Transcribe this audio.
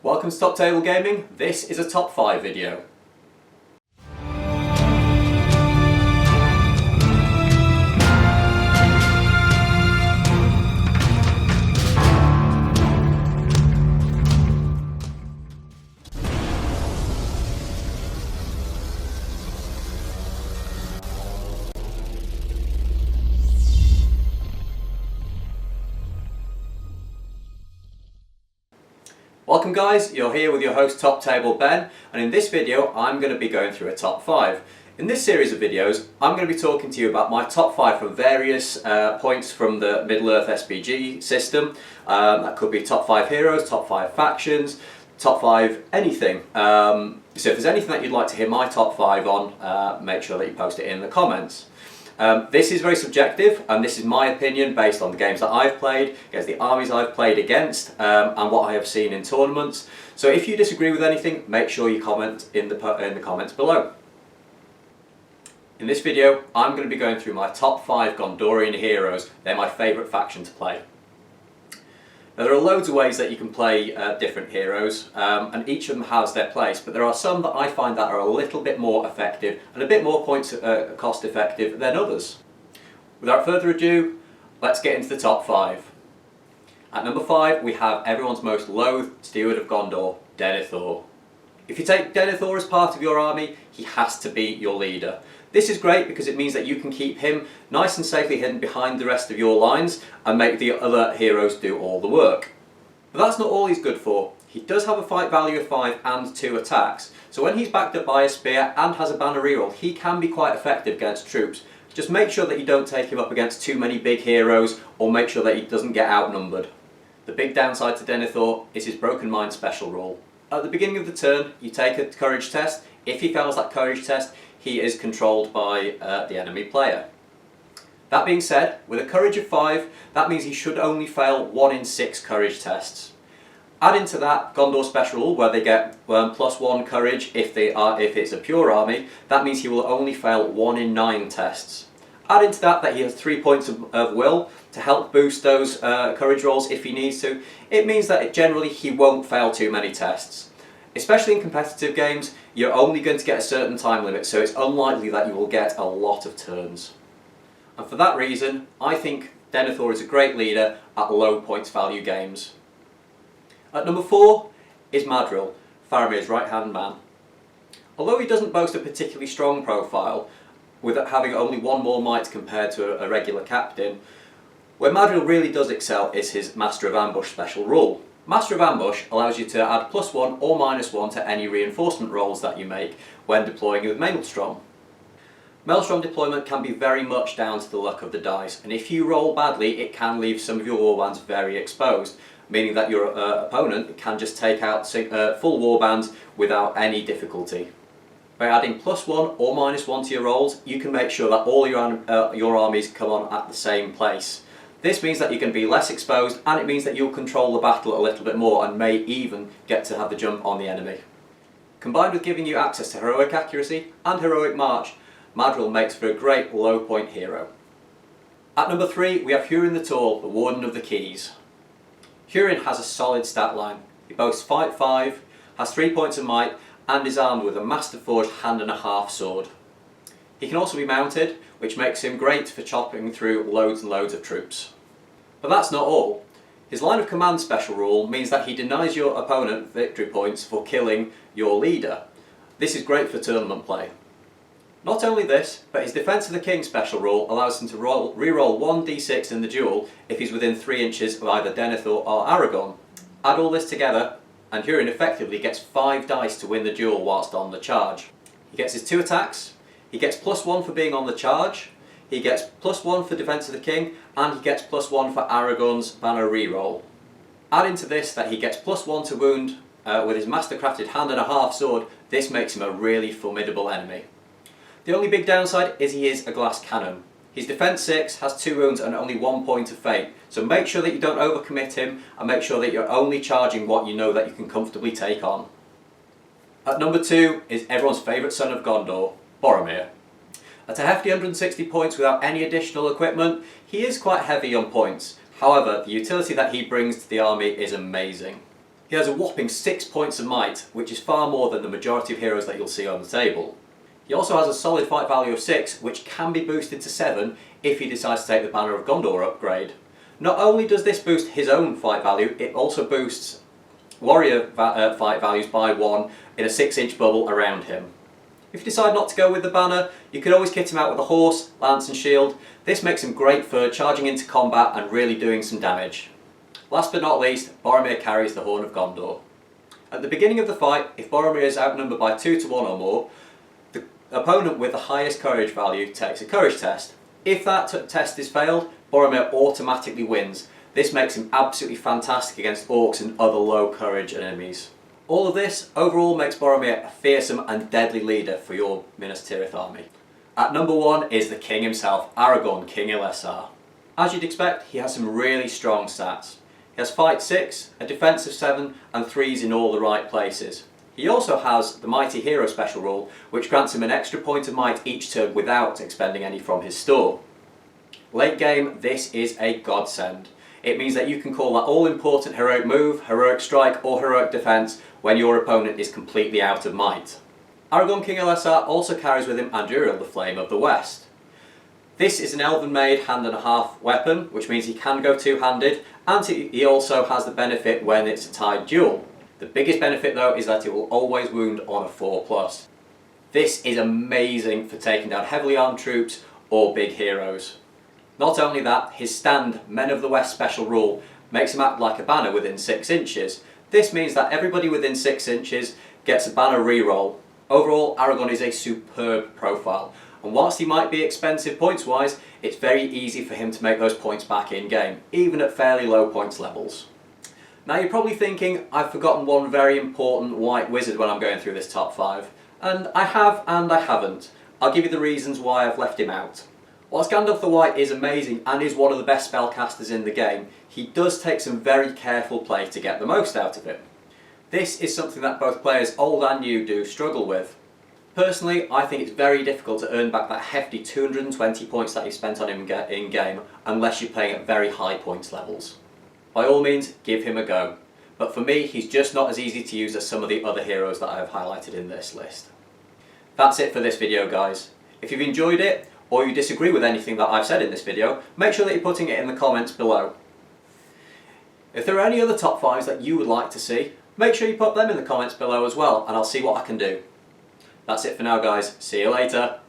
Welcome to Top Table Gaming. This is a top 5 video. Welcome guys, you're here with your host Top Table Ben, and in this video I'm going to be going through a top 5. In this series of videos I'm going to be talking to you about my top 5 from various points from the Middle-earth SBG system. That could be top 5 heroes, top 5 factions, top 5 anything. So if there's anything that you'd like to hear my top 5 on, make sure that you post it in the comments. This is very subjective, and this is my opinion based on the games that I've played, against the armies I've played against, and what I have seen in tournaments. So if you disagree with anything, make sure you comment in the comments below. In this video, I'm going to be going through my top 5 Gondorian heroes. They're my favourite faction to play. Now, there are loads of ways that you can play different heroes, and each of them has their place, but there are some that I find that are a little bit more effective and a bit more cost effective than others. Without further ado, let's get into the top 5. At number 5 we have everyone's most loathed steward of Gondor, Denethor. If you take Denethor as part of your army, he has to be your leader. This is great because it means that you can keep him nice and safely hidden behind the rest of your lines and make the other heroes do all the work. But that's not all he's good for. He does have a fight value of 5 and 2 attacks, so when he's backed up by a spear and has a banner reroll, he can be quite effective against troops. Just make sure that you don't take him up against too many big heroes, or make sure that he doesn't get outnumbered. The big downside to Denethor is his Broken Mind special rule. At the beginning of the turn, you take a courage test. If he fails that courage test, he is controlled by the enemy player. That being said, with a courage of 5, that means he should only fail 1 in 6 courage tests. Add into that Gondor special rule where they get +1 courage if it's a pure army. That means he will only fail 1 in 9 tests. Add into that he has 3 points of will to help boost those courage rolls if he needs to. It means that generally he won't fail too many tests. Especially in competitive games, you're only going to get a certain time limit, so it's unlikely that you will get a lot of turns. And for that reason, I think Denethor is a great leader at low points value games. At number 4 is Madril, Faramir's right-hand man. Although he doesn't boast a particularly strong profile, with having only 1 more might compared to a regular captain, where Madril really does excel is his Master of Ambush special rule. Master of Ambush allows you to add +1 or -1 to any reinforcement rolls that you make when deploying with Maelstrom. Maelstrom deployment can be very much down to the luck of the dice, and if you roll badly it can leave some of your warbands very exposed, meaning that your opponent can just take out full warbands without any difficulty. By adding +1 or -1 to your rolls, you can make sure that all your armies come on at the same place. This means that you can be less exposed, and it means that you'll control the battle a little bit more and may even get to have the jump on the enemy. Combined with giving you access to heroic accuracy and heroic march, Madril makes for a great low point hero. At number 3 we have Hurin the Tall, the Warden of the Keys. Hurin has a solid stat line. He boasts fight 5, has 3 points of might, and is armed with a Master Forged hand and a half sword. He can also be mounted, which makes him great for chopping through loads and loads of troops. But that's not all. His line of command special rule means that he denies your opponent victory points for killing your leader. This is great for tournament play. Not only this, but his Defence of the King special rule allows him to reroll 1d6 in the duel if he's within 3 inches of either Denethor or Eragon. Add all this together, and Hurin effectively gets 5 dice to win the duel whilst on the charge. He gets his 2 attacks, he gets +1 for being on the charge, he gets +1 for Defence of the King, and he gets +1 for Aragon's banner reroll. Add into this that he gets +1 to wound with his mastercrafted hand and a half sword. This makes him a really formidable enemy. The only big downside is he is a glass cannon. His defense 6 has 2 wounds and only 1 point of fate, so make sure that you don't overcommit him and make sure that you're only charging what you know that you can comfortably take on. At number 2 is everyone's favourite son of Gondor, Boromir. At a hefty 160 points without any additional equipment, he is quite heavy on points. However, the utility that he brings to the army is amazing. He has a whopping 6 points of might, which is far more than the majority of heroes that you'll see on the table. He also has a solid fight value of 6, which can be boosted to 7 if he decides to take the Banner of Gondor upgrade. Not only does this boost his own fight value, it also boosts warrior fight values by 1 in a 6-inch bubble around him. If you decide not to go with the banner, you can always kit him out with a horse, lance and shield. This makes him great for charging into combat and really doing some damage. Last but not least, Boromir carries the Horn of Gondor. At the beginning of the fight, if Boromir is outnumbered by 2 to 1 or more, the opponent with the highest courage value takes a courage test. If that test is failed, Boromir automatically wins. This makes him absolutely fantastic against orcs and other low courage enemies. All of this overall makes Boromir a fearsome and deadly leader for your Minas Tirith army. At number 1 is the king himself, Eragon, King Elessar. As you'd expect, he has some really strong stats. He has fight 6, a defense of 7 and 3s in all the right places. He also has the Mighty Hero special rule, which grants him an extra point of might each turn without expending any from his store. Late game, this is a godsend. It means that you can call that all-important heroic move, heroic strike or heroic defense when your opponent is completely out of might. Eragon King Elessar also carries with him Andúril, the Flame of the West. This is an elven-made hand-and-a-half weapon, which means he can go two-handed, and he also has the benefit when it's a tied duel. The biggest benefit though is that it will always wound on a 4+. This is amazing for taking down heavily armed troops or big heroes. Not only that, his stand Men of the West special rule makes him act like a banner within 6 inches. This means that everybody within 6 inches gets a banner reroll. Overall, Eragon is a superb profile, and whilst he might be expensive points wise, it's very easy for him to make those points back in game, even at fairly low points levels. Now you're probably thinking, I've forgotten one very important white wizard when I'm going through this top 5. And I have and I haven't. I'll give you the reasons why I've left him out. Whilst Gandalf the White is amazing and is one of the best spellcasters in the game, he does take some very careful play to get the most out of it. This is something that both players old and new do struggle with. Personally, I think it's very difficult to earn back that hefty 220 points that you spent on him in game unless you're playing at very high points levels. By all means, give him a go. But for me, he's just not as easy to use as some of the other heroes that I have highlighted in this list. That's it for this video, guys. If you've enjoyed it, or you disagree with anything that I've said in this video, make sure that you're putting it in the comments below. If there are any other top 5s that you would like to see, make sure you put them in the comments below as well, and I'll see what I can do. That's it for now, guys. See you later.